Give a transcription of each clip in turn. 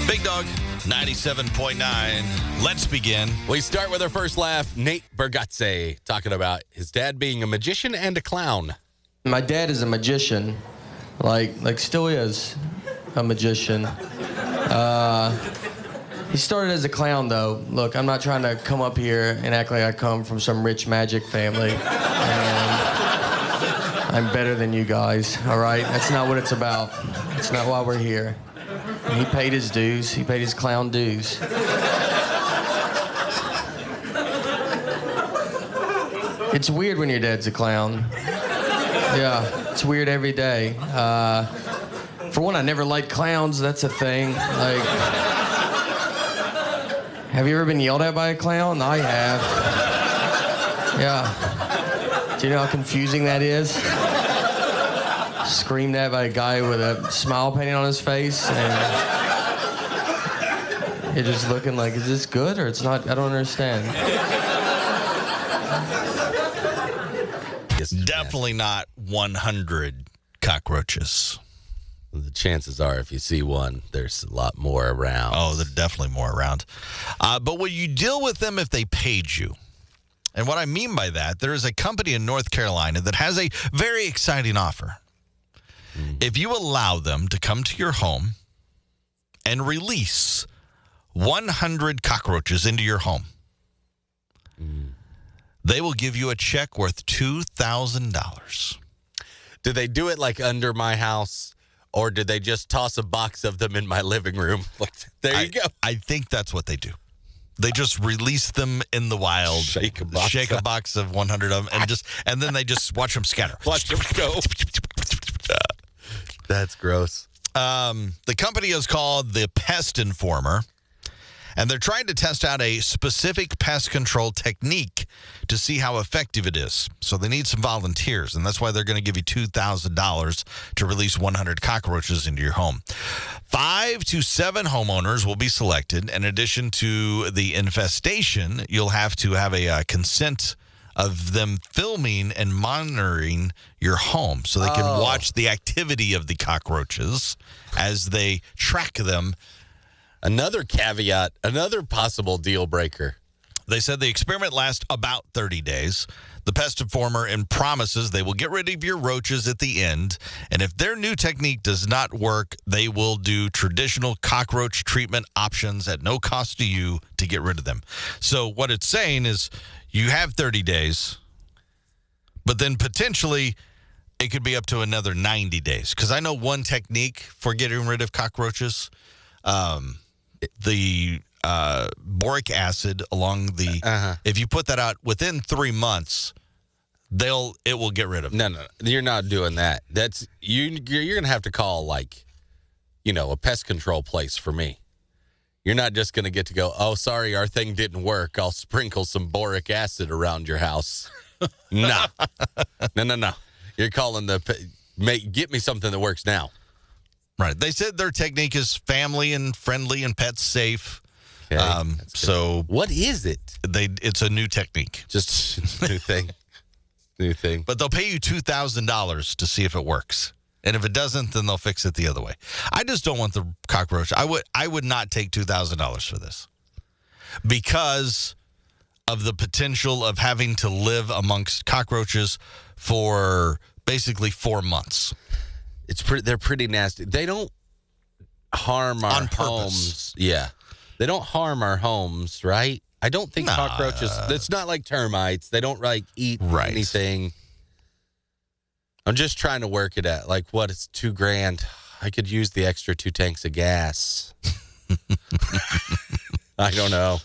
Big Dog, 97.9. Let's begin. We start with our first laugh. Nate Bargatze talking about his dad being a magician and a clown. My dad is a magician, like still is a magician. He started as a clown, though. Look, I'm not trying to come up here and act like I come from some rich magic family. And I'm better than you guys, all right? That's not what it's about. That's not why we're here. He paid his dues. He paid his clown dues. It's weird when your dad's a clown. Yeah, it's weird every day. For one, I never liked clowns. That's a thing. Like, have you ever been yelled at by a clown? I have. Yeah. Do you know how confusing that is? Screamed at by a guy with a smile painted on his face, and you're just looking like, is this good or it's not? I don't understand. Definitely not 100 cockroaches. The chances are, if you see one, there's a lot more around. Oh, there's definitely more around. But will you deal with them if they paid you? And what I mean by that, there is a company in North Carolina that has a very exciting offer. If you allow them to come to your home and release 100 cockroaches into your home, they will give you a check worth $2,000. Do they do it like under my house, or did they just toss a box of them in my living room? There you go. I think that's what they do. They just release them in the wild, shake a box of 100 of them, and then they just watch them scatter. Watch them go. That's gross. The company is called the Pest Informer, and they're trying to test out a specific pest control technique to see how effective it is. So they need some volunteers, and that's why they're going to give you $2,000 to release 100 cockroaches into your home. 5 to 7 homeowners will be selected. In addition to the infestation, you'll have to have a consent of them filming and monitoring your home so they can watch the activity of the cockroaches as they track them. Another caveat, another possible deal breaker. They said the experiment lasts about 30 days. The Pest Informer promises they will get rid of your roaches at the end, and if their new technique does not work, they will do traditional cockroach treatment options at no cost to you to get rid of them. So what it's saying is you have 30 days, but then potentially it could be up to another 90 days. Because I know one technique for getting rid of cockroaches, the boric acid along the if you put that out within 3 months, it will get rid of them. No, you're not doing that. That's you're gonna have to call a pest control place for me. You're not just gonna get to go, oh, sorry, our thing didn't work, I'll sprinkle some boric acid around your house. No. You're calling get me something that works now. Right. They said their technique is family and friendly and pet safe. Okay, so what is it? It's a new technique. Just new thing. New thing. But they'll pay you $2,000 to see if it works. And if it doesn't, then they'll fix it the other way. I just don't want the cockroach. I would not take $2,000 for this because of the potential of having to live amongst cockroaches for basically 4 months. They're pretty nasty. They don't harm our homes. Yeah. They don't harm our homes, right? I don't think cockroaches, it's not like termites. They don't eat anything. I'm just trying to work it out. It's $2,000. I could use the extra 2 tanks of gas. I don't know.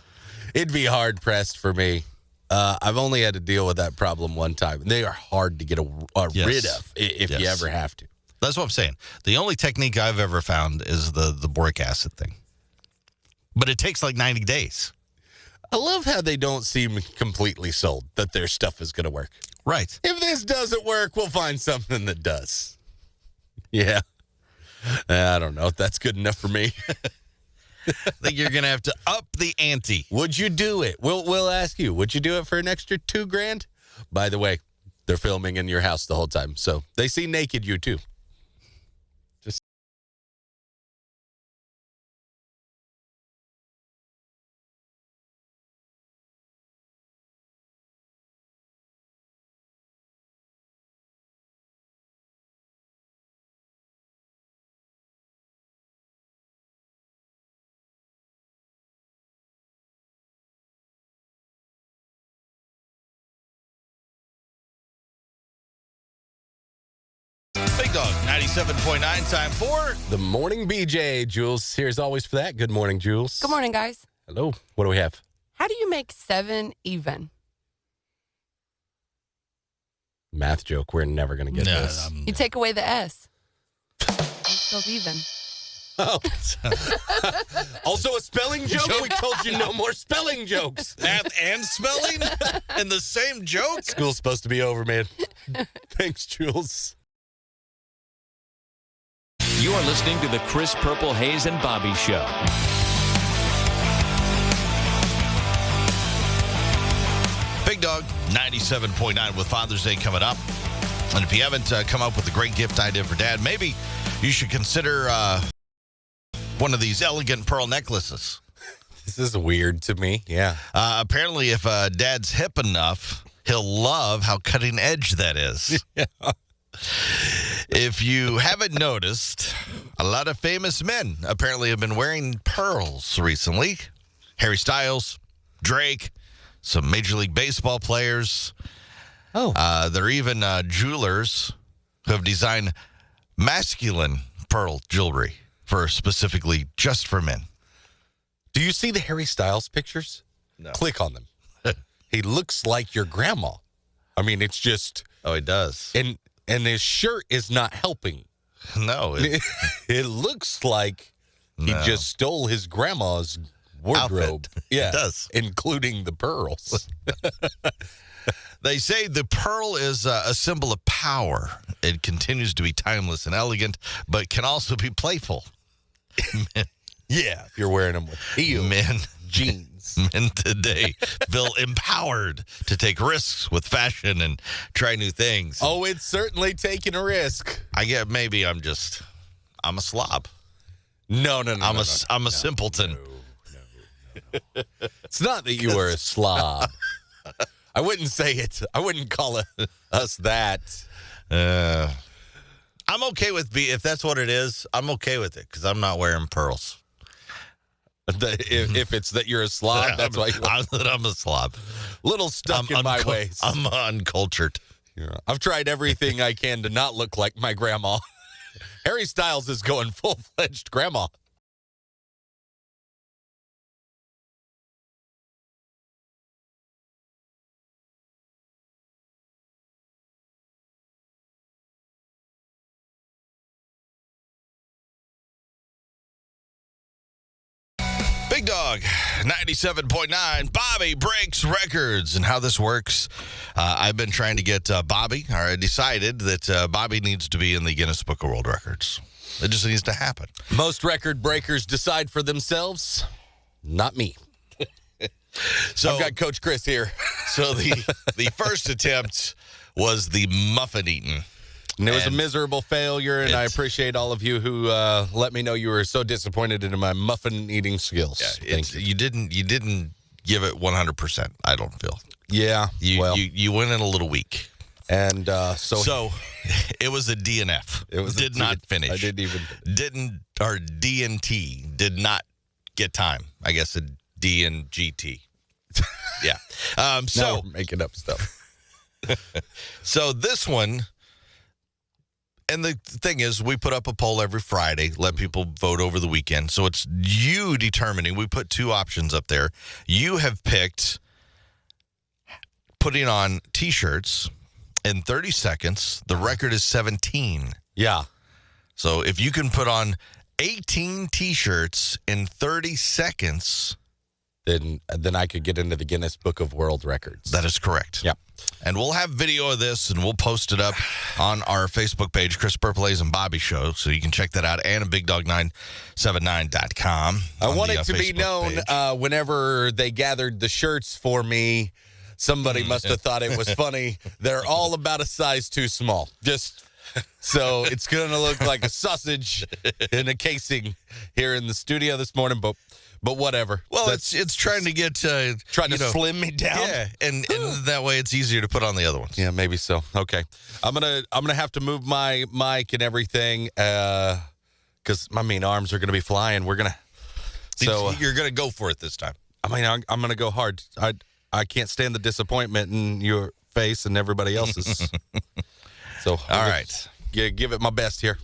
It'd be hard pressed for me. I've only had to deal with that problem one time. They are hard to get rid of if you ever have to. That's what I'm saying. The only technique I've ever found is the boric acid thing. But it takes 90 days. I love how they don't seem completely sold that their stuff is going to work. Right. If this doesn't work, we'll find something that does. Yeah. I don't know if that's good enough for me. I think you're going to have to up the ante. Would you do it? We'll ask you. Would you do it for an extra $2,000? By the way, they're filming in your house the whole time, so they see naked you too. Big Dog, 97.9, time for The Morning BJ. Jules here as always for that. Good morning, Jules. Good morning, guys. Hello. What do we have? How do you make 7 even? Math joke. We're never going to get this. You take away the S. It spells even. Oh. Also a spelling joke? We told you no more spelling jokes. math and spelling in the same joke. School's supposed to be over, man. Thanks, Jules. You are listening to the Chris Purple, Hayes, and Bobby Show. Big Dog, 97.9 with Father's Day coming up. And if you haven't come up with a great gift idea for Dad, maybe you should consider one of these elegant pearl necklaces. This is weird to me. Yeah. Apparently, if Dad's hip enough, he'll love how cutting edge that is. Yeah. If you haven't noticed, a lot of famous men apparently have been wearing pearls recently. Harry Styles, Drake, some Major League Baseball players. Oh. There are even jewelers who have designed masculine pearl jewelry for specifically just for men. Do you see the Harry Styles pictures? No. Click on them. He looks like your grandma. I mean, it's just... Oh, he does. And his shirt is not helping. No. It looks like he just stole his grandma's wardrobe. Outfit. Yeah, It does. including the pearls. They say the pearl is a symbol of power. It continues to be timeless and elegant, but can also be playful. Yeah, if you're wearing them with heel Men jeans. Men today feel empowered to take risks with fashion and try new things. Oh, it's certainly taking a risk. I get maybe I'm a slob. No. I'm a simpleton. No. It's not that you were a slob. I wouldn't say it. I wouldn't call us that. I'm okay with if that's what it is. I'm okay with it because I'm not wearing pearls. If it's that you're a slob, that's why I'm a slob. Little stuck in my ways. I'm uncultured. I've tried everything I can to not look like my grandma. Harry Styles is going full-fledged grandma. Big Dog, 97.9. Bobby breaks records. And how this works, I've been trying to get Bobby, or I decided that Bobby needs to be in the Guinness Book of World Records. It just needs to happen. Most record breakers decide for themselves. Not me. So I've got Coach Chris here. So the first attempt was the muffin eating. And it was a miserable failure, and I appreciate all of you who let me know you were so disappointed in my muffin eating skills. Yeah, you didn't give it 100%, I don't feel. Yeah. You went in a little weak. And so it was a DNF. It did not finish. I didn't even or D&T did not get time. I guess a D and GT. Yeah. Now we're making up stuff. So this one. And the thing is, we put up a poll every Friday, let people vote over the weekend. So it's you determining. We put 2 options up there. You have picked putting on T-shirts in 30 seconds. The record is 17. Yeah. So if you can put on 18 T-shirts in 30 seconds, then I could get into the Guinness Book of World Records. that is correct. Yep. And we'll have video of this, and we'll post it up on our Facebook page, Chris Purple, Hayes, and Bobby Show, so you can check that out, and at BigDog979.com. I want it to be known whenever they gathered the shirts for me, somebody must have thought it was funny. They're all about a size too small. Just so it's going to look like a sausage in a casing here in the studio this morning, but whatever. Well, it's trying to get slim me down. Yeah, and that way it's easier to put on the other ones. Yeah, maybe so. Okay, I'm gonna have to move my mic and everything because my mean arms are gonna be flying. We're gonna. So you're gonna go for it this time. I mean, I'm gonna go hard. I can't stand the disappointment in your face and everybody else's. So all right, give it my best here.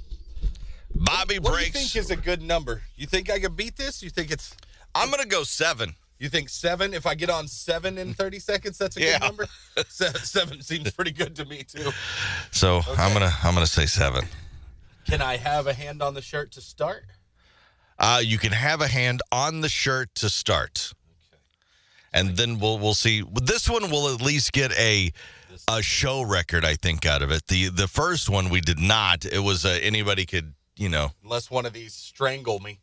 Bobby What breaks. do you think is a good number? You think I can beat this? You think it's... I'm going to go 7. You think 7? If I get on 7 in 30 seconds, that's a good number? 7 seems pretty good to me, too. So okay. I'm gonna say 7. Can I have a hand on the shirt to start? You can have a hand on the shirt to start. Okay. And then we'll see. This one will at least get a show record, I think, out of it. The first one we did not. It was anybody could, Unless one of these strangle me.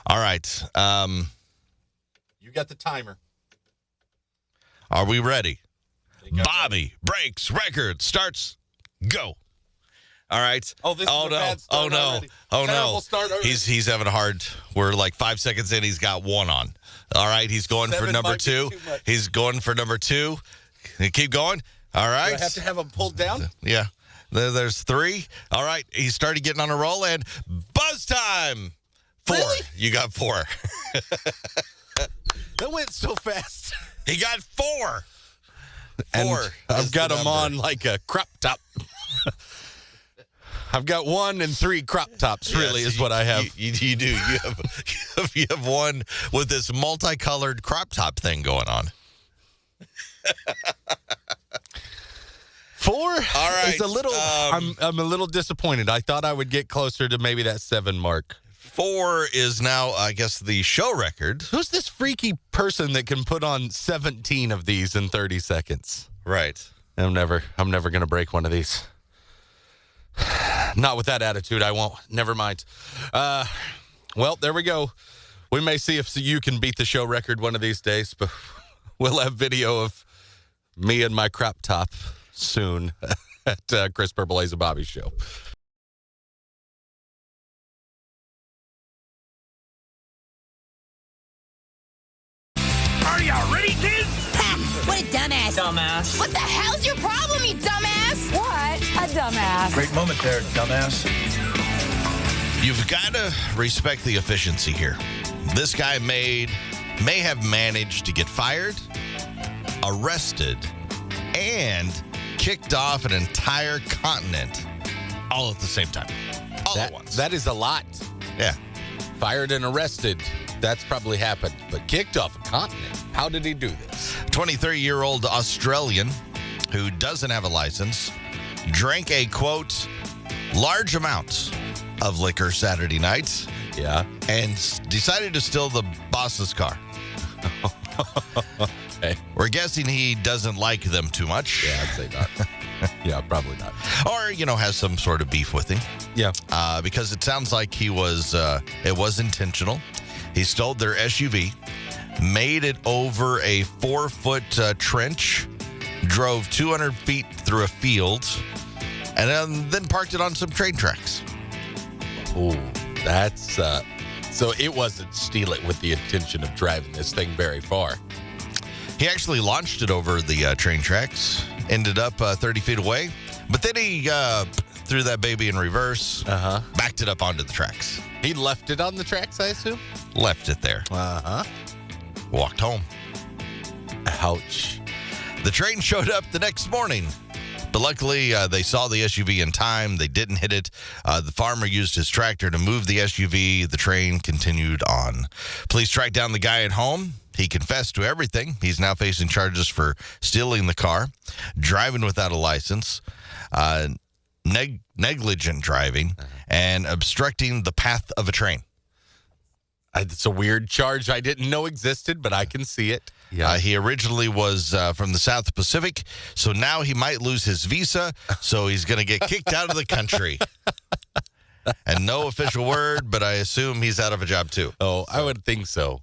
All right. You got the timer. Are we ready? Bobby breaks record. Starts. Go. All right. Oh, this is a bad start already. Oh, Terrible no. Start already. He's having a hard. We're like 5 seconds in. He's got 1 on. All right. He's going for number 2. He's going for number 2. Keep going. All right. Do I have to have him pulled down? Yeah. There's 3. All right. He started getting on a roll, and buzz time. 4. Really? You got 4. That went so fast. He got 4. And I've got him on like a crop top. I've got 1 and 3 crop tops, really, is what I have. You do. You have one with this multicolored crop top thing going on. 4 All right. is a little, I'm a little disappointed. I thought I would get closer to maybe that 7 mark. 4 is now, I guess, the show record. Who's this freaky person that can put on 17 of these in 30 seconds? Right. I'm never going to break one of these. Not with that attitude, I won't. Never mind. Well, there we go. We may see if you can beat the show record one of these days, but we'll have video of me and my crop top soon at Chris Purple Haze and Bobby's show. Are you ready, kids? Ha! What a dumbass. Dumbass. What the hell's your problem, you dumbass? What a dumbass. Great moment there, dumbass. You've got to respect the efficiency here. This guy may have managed to get fired, arrested, and kicked off an entire continent all at the same time. All at once. That is a lot. Yeah. Fired and arrested. That's probably happened. But kicked off a continent. How did he do this? 23-year-old Australian who doesn't have a license drank a, quote, large amount of liquor Saturday night. Yeah. And decided to steal the boss's car. Okay. We're guessing he doesn't like them too much. Yeah, I'd say not. Yeah, probably not. Or, has some sort of beef with him. Yeah. Because it sounds like it was intentional. He stole their SUV, made it over a 4-foot trench, drove 200 feet through a field, and then parked it on some train tracks. Oh, that's... So it wasn't steal it with the intention of driving this thing very far. He actually launched it over the train tracks, ended up 30 feet away, but then he threw that baby in reverse, backed it up onto the tracks. He left it on the tracks, I assume? Left it there. Walked home. Ouch. The train showed up the next morning, but luckily they saw the SUV in time. They didn't hit it. The farmer used his tractor to move the SUV. The train continued on. Police tracked down the guy at home. He confessed to everything. He's now facing charges for stealing the car, driving without a license, negligent driving, and obstructing the path of a train. It's a weird charge I didn't know existed, but I can see it. Yeah. He originally was from the South Pacific, so now he might lose his visa, so he's going to get kicked out of the country. And no official word, but I assume he's out of a job too. Oh, I would think so.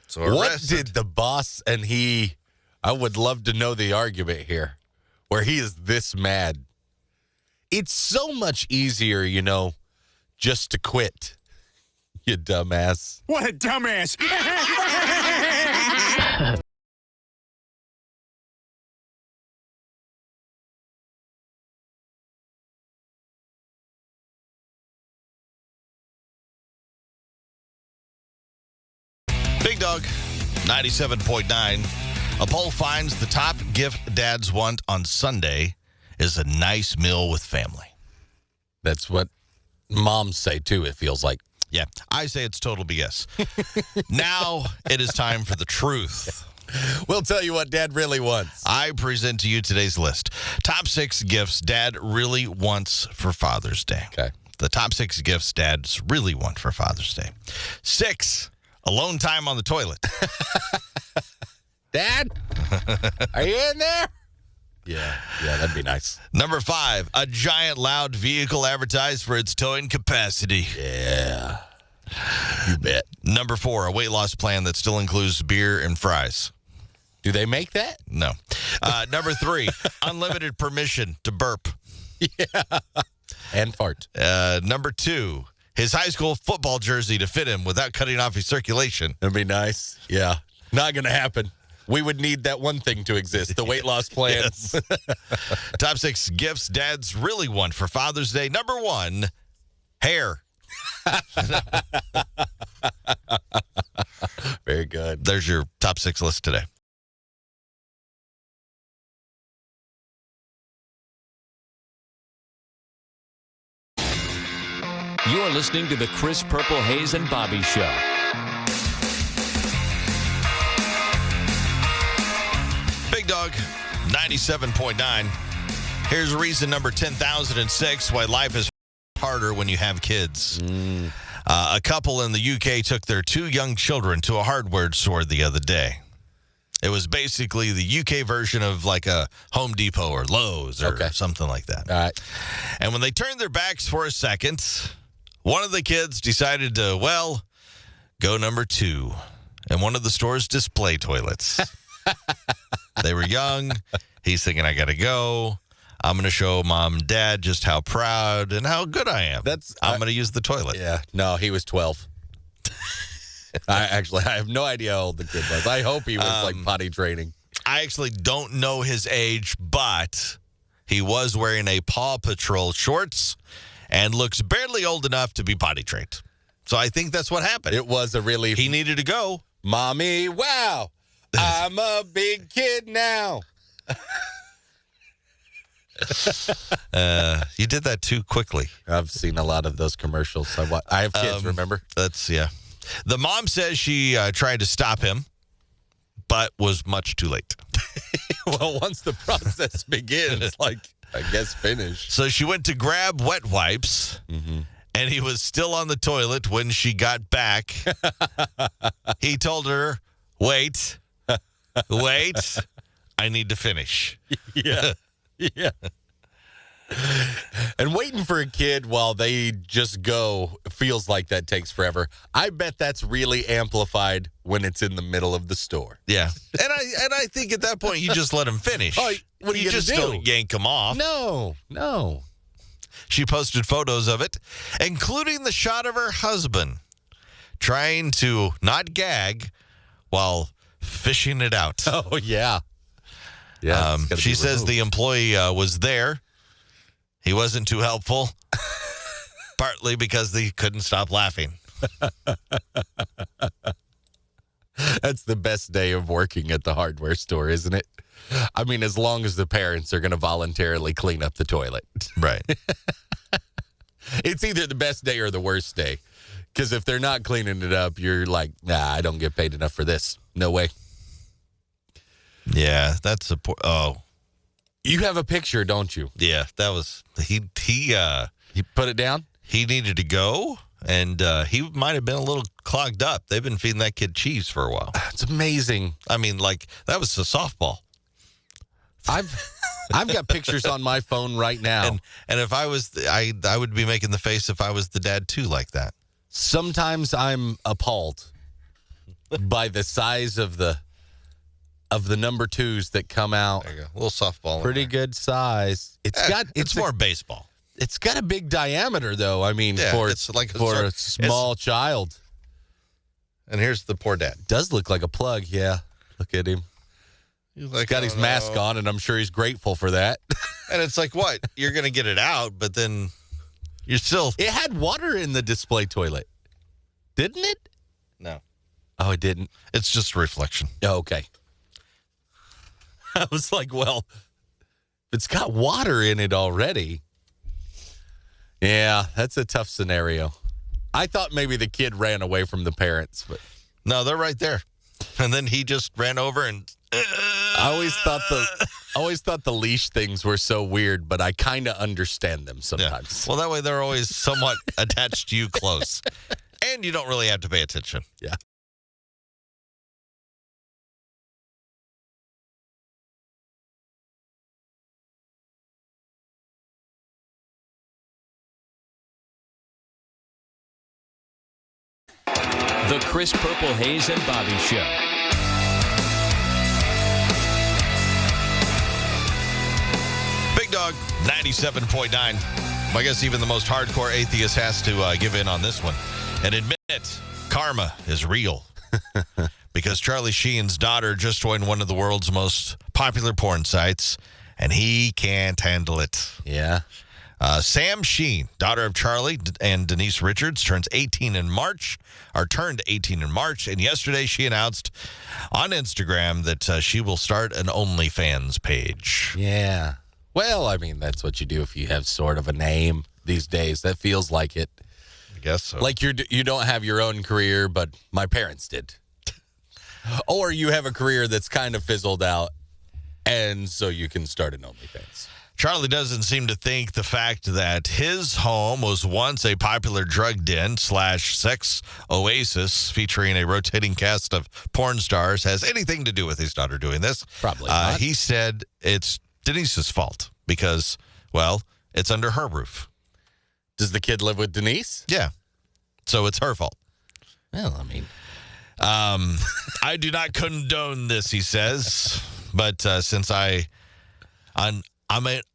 So what arrested. did the boss and he... I would love to know the argument here, where he is this mad. It's so much easier, just to quit. You dumbass. What a dumbass. Big Dog, 97.9. A poll finds the top gift dads want on Sunday is a nice meal with family. That's what moms say, too, it feels like. Yeah, I say it's total BS. Now it is time for the truth. We'll tell you what Dad really wants. I present to you today's list. Top 6 gifts Dad really wants for Father's Day. Okay. The top 6 gifts Dads really want for Father's Day. 6, alone time on the toilet. Dad, are you in there? Yeah, that'd be nice. Number 5, a giant loud vehicle advertised for its towing capacity. Yeah, you bet. Number 4, a weight loss plan that still includes beer and fries. Do they make that? No. Number 3, unlimited permission to burp. Yeah. And fart. Number 2, his high school football jersey to fit him without cutting off his circulation. That'd be nice. Yeah. Not going to happen. We would need that one thing to exist, the weight loss plan. Yes. Top 6 gifts dads really want for Father's Day. Number 1, hair. Very good. There's your top 6 list today. You're listening to the Chris Purple Hayes and Bobby Show. Big Dog, 97.9. Here's reason number 10,006 why life is harder when you have kids. A couple in the UK took their 2 young children to a hardware store the other day. It was basically the UK version of like a Home Depot or Lowe's or something like that. All right. And when they turned their backs for a second, one of the kids decided to, go number 2 in one of the store's display toilets. They were young. He's thinking, I got to go. I'm going to show Mom and Dad just how proud and how good I am. I'm going to use the toilet. Yeah. No, he was 12. I have no idea how old the kid was. I hope he was like potty training. I actually don't know his age, but he was wearing a Paw Patrol shorts and looks barely old enough to be potty trained. So I think that's what happened. It was a relief. He needed to go. Mommy, wow. I'm a big kid now. You did that too quickly. I've seen a lot of those commercials. I have kids, remember? Yeah. The mom says she tried to stop him, but was much too late. Well, once the process begins, I guess finish. So she went to grab wet wipes, and he was still on the toilet when she got back. He told her, wait, I need to finish. Yeah. Yeah. And waiting for a kid while they just go feels like that takes forever. I bet that's really amplified when it's in the middle of the store. Yeah. And I think at that point you just let him finish. Oh, what are you just gonna do? don't yank him off. No. She posted photos of it, including the shot of her husband trying to not gag while fishing it out. Oh, yeah. Yeah. She says the employee was there. He wasn't too helpful, partly because they couldn't stop laughing. That's the best day of working at the hardware store, isn't it? I mean, as long as the parents are going to voluntarily clean up the toilet. Right. It's either the best day or the worst day. Because if they're not cleaning it up, you're like, I don't get paid enough for this. No way. Yeah, that's a poor. Oh. You have a picture, don't you? Yeah, that was he put it down? He needed to go, and he might have been a little clogged up. They've been feeding that kid cheese for a while. It's amazing. I mean, that was a softball. I've got pictures on my phone right now. And if I was I would be making the face if I was the dad too, like that. Sometimes I'm appalled by the size of the number 2s that come out. There you go. A little softball. Pretty good size. It's more baseball. It's got a big diameter, though. I mean, it's like a small child. And here's the poor dad. Does look like a plug, yeah. Look at him. He's like, got his mask on, and I'm sure he's grateful for that. And it's like, what? You're going to get it out, but then you're still... It had water in the display toilet. Didn't it? No. Oh, it didn't? It's just a reflection. Oh, okay. I was like, well, it's got water in it already. Yeah, that's a tough scenario. I thought maybe the kid ran away from the parents, but no, they're right there. And then he just ran over and. I always thought the leash things were so weird, but I kind of understand them sometimes. Yeah. Well, that way they're always somewhat attached to you close, and you don't really have to pay attention. Yeah. The Chris Purple Hayes and Bobby Show. Big Dog, 97.9. I guess even the most hardcore atheist has to give in on this one and admit karma is real. Because Chralie Sheen's daughter just joined one of the world's most popular porn sites, and he can't handle it. Yeah. Sam Sheen, daughter of Chralie and Denise Richards, turned 18 in March, and yesterday she announced on Instagram that she will start an OnlyFans page. Yeah. Well, I mean, that's what you do if you have sort of a name these days. That feels like it. I guess so. Like you don't have your own career, but my parents did. Or you have a career that's kind of fizzled out, and so you can start an OnlyFans. Chralie doesn't seem to think the fact that his home was once a popular drug den / sex oasis featuring a rotating cast of porn stars has anything to do with his daughter doing this. Probably not. He said it's Denise's fault because, well, it's under her roof. Does the kid live with Denise? Yeah. So it's her fault. Well, I mean. I do not condone this, he says, but since I'm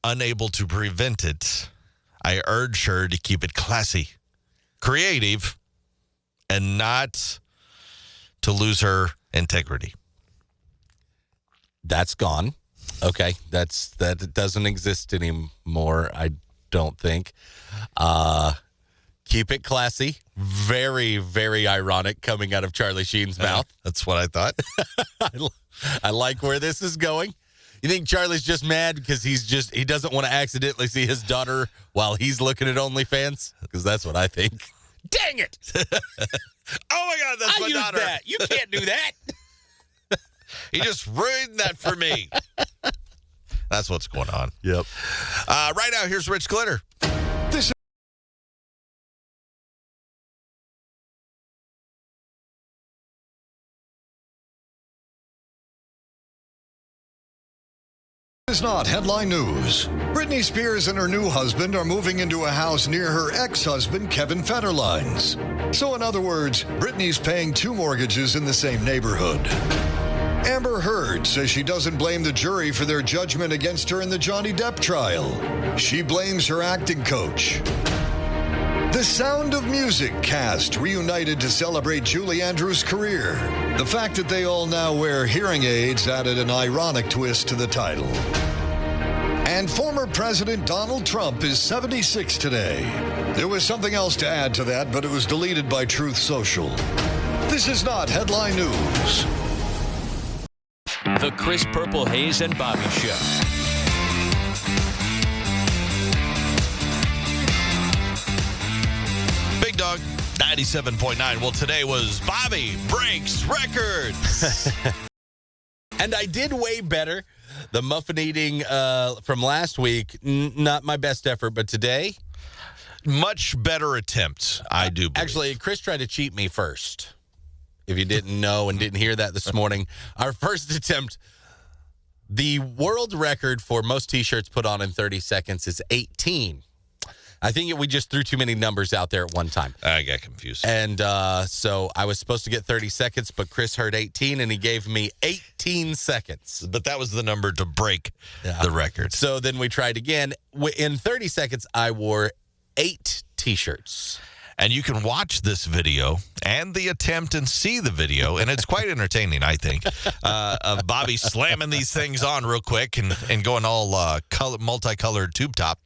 unable to prevent it, I urge her to keep it classy, creative, and not to lose her integrity. That's gone. Okay, that doesn't exist anymore, I don't think. Keep it classy. Very, very ironic coming out of Chralie Sheen's mouth. That's what I thought. I like where this is going. You think Charlie's just mad because he doesn't want to accidentally see his daughter while he's looking at OnlyFans? Because that's what I think. Dang it! Oh my God, that's my daughter. That. You can't do that. He just ruined that for me. That's what's going on. Yep. Right now, here's Rich Glitter. Is not headline news. Britney Spears and her new husband are moving into a house near her ex-husband Kevin Federline's. So in other words, Britney's paying 2 mortgages in the same neighborhood. Amber Heard says she doesn't blame the jury for their judgment against her in the Johnny Depp trial. She blames her acting coach. The Sound of Music cast reunited to celebrate Julie Andrews' career. The fact that they all now wear hearing aids added an ironic twist to the title. And former President Donald Trump is 76 today. There was something else to add to that, but it was deleted by Truth Social. This is not headline news. The Chris Purple Hayes and Bobby Show. Big Dog, 97.9. Well, today was Bobby Breaks Records. And I did way better. The muffin eating from last week, not my best effort, but today. Much better attempt, I do believe. Actually, Chris tried to cheat me first. If you didn't know and didn't hear that this morning, our first attempt, the world record for most T-shirts put on in 30 seconds is 18. I think we just threw too many numbers out there at one time. I got confused. And so I was supposed to get 30 seconds, but Chris heard 18, and he gave me 18 seconds. But that was the number to break the record. So then we tried again. In 30 seconds, I wore 8 T-shirts. And you can watch this video and the attempt and see the video, and it's quite entertaining, I think, of Bobby slamming these things on real quick and going all multicolored tube top.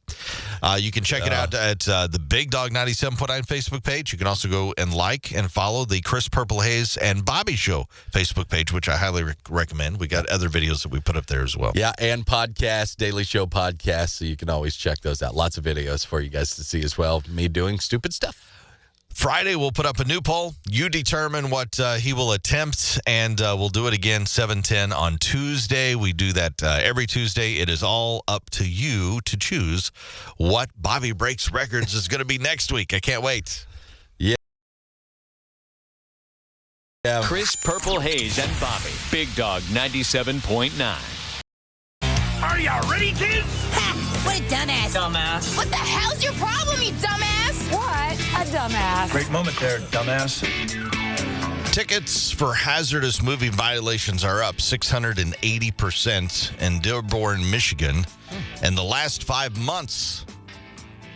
You can check it out at the Big Dog 97.9 Facebook page. You can also go and like and follow the Chris Purple Haze and Bobby Show Facebook page, which I highly recommend. We got other videos that we put up there as well. Yeah, and podcasts, Daily Show podcasts, so you can always check those out. Lots of videos for you guys to see as well. Me doing stupid stuff. Friday, we'll put up a new poll. You determine what he will attempt, and we'll do it again 7:10 on Tuesday. We do that every Tuesday. It is all up to you to choose what Bobby Breaks Records is going to be next week. I can't wait. Yeah. Chris Purple Haze and Bobby. Big Dog 97.9. Are y'all ready, kids? Ha! What a dumbass. Dumbass. What the hell's your problem, you dumbass? What a dumbass. Great moment there, dumbass. Tickets for hazardous moving violations are up 680% in Dearborn, Michigan. In the last 5 months,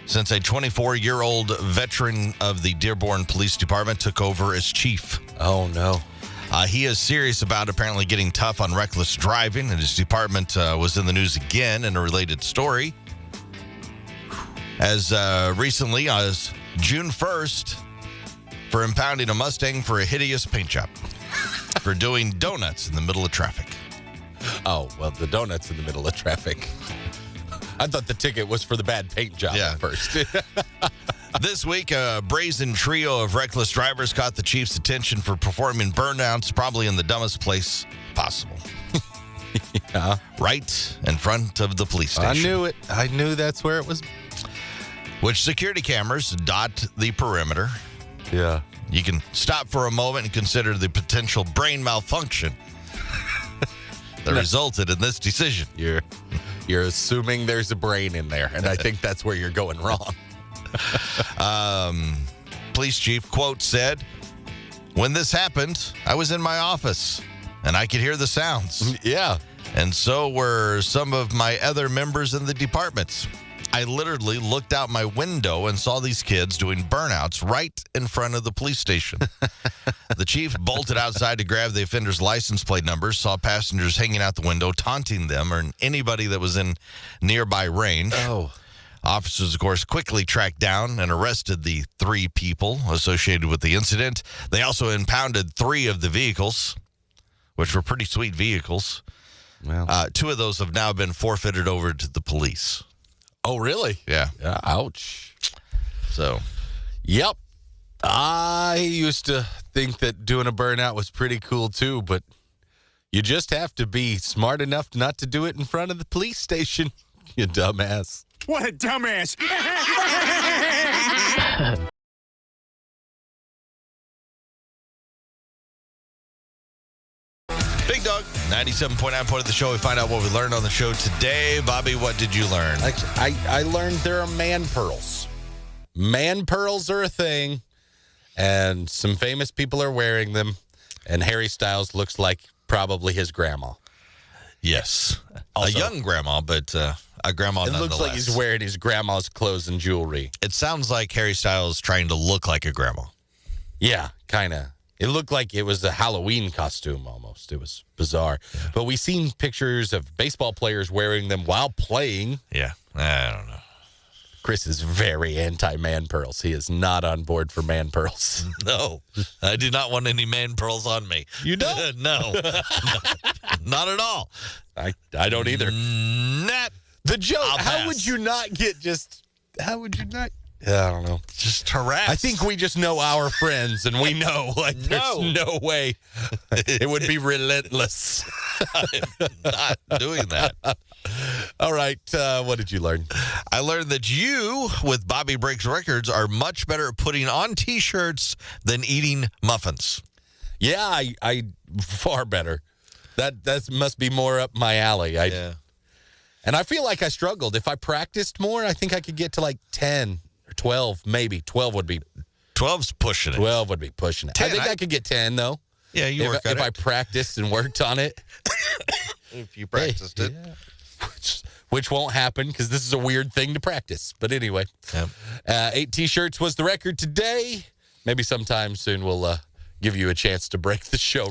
since a 24-year-old veteran of the Dearborn Police Department took over as chief. Oh, no. He is serious about apparently getting tough on reckless driving, and his department was in the news again in a related story. As recently as June 1st, for impounding a Mustang for a hideous paint job, for doing donuts in the middle of traffic. Oh, well, the donuts in the middle of traffic. I thought the ticket was for the bad paint job at first. This week, a brazen trio of reckless drivers caught the chief's attention for performing burnouts, probably in the dumbest place possible. Yeah. Right in front of the police station. I knew it. I knew that's where it was. Which security cameras dot the perimeter. Yeah. You can stop for a moment and consider the potential brain malfunction that resulted in this decision. You're assuming there's a brain in there, and I think that's where you're going wrong. Police chief, quote, said, "When this happened, I was in my office, and I could hear the sounds. Yeah. And so were some of my other members in the department. I literally looked out my window and saw these kids doing burnouts right in front of the police station." The chief bolted outside to grab the offender's license plate numbers, saw passengers hanging out the window, taunting them or anybody that was in nearby range. Oh. Officers, of course, quickly tracked down and arrested the 3 people associated with the incident. They also impounded 3 of the vehicles, which were pretty sweet vehicles. Well. 2 of those have now been forfeited over to the police. Oh, really? Yeah. Ouch. So. Yep. I used to think that doing a burnout was pretty cool, too, but you just have to be smart enough not to do it in front of the police station, you dumbass. What a dumbass. Big Dog, 97.9 point of the show. We find out what we learned on the show today. Bobby, what did you learn? I learned there are man pearls. Man pearls are a thing, and some famous people are wearing them, and Harry Styles looks like probably his grandma. Yes. Also, a young grandma, but a grandma nonetheless. It looks like he's wearing his grandma's clothes and jewelry. It sounds like Harry Styles trying to look like a grandma. Yeah, kind of. It looked like it was a Halloween costume almost. It was bizarre. Yeah. But we've seen pictures of baseball players wearing them while playing. Yeah, I don't know. Chris is very anti-man pearls. He is not on board for man pearls. No, I do not want any man pearls on me. You don't? No, not at all. I don't either. The joke, how would you not get just, how would you not? I don't know. Just harass. I think we just know our friends, and we know, like, there's no way. It would be relentless. I'm not doing that. All right. What did you learn? I learned that you, with Bobby Breaks Records, are much better at putting on T-shirts than eating muffins. Yeah, I far better. That must be more up my alley. Yeah. And I feel like I struggled. If I practiced more, I think I could get to like 10 or 12, maybe. 12 would be... 12's pushing it. 12 would be pushing it. 10, I think I could get 10, though. Yeah, you work on it. If I practiced and worked on it. If you practiced it. Yeah. Which won't happen because this is a weird thing to practice. But anyway, 8 T-shirts was the record today. Maybe sometime soon we'll give you a chance to break the show.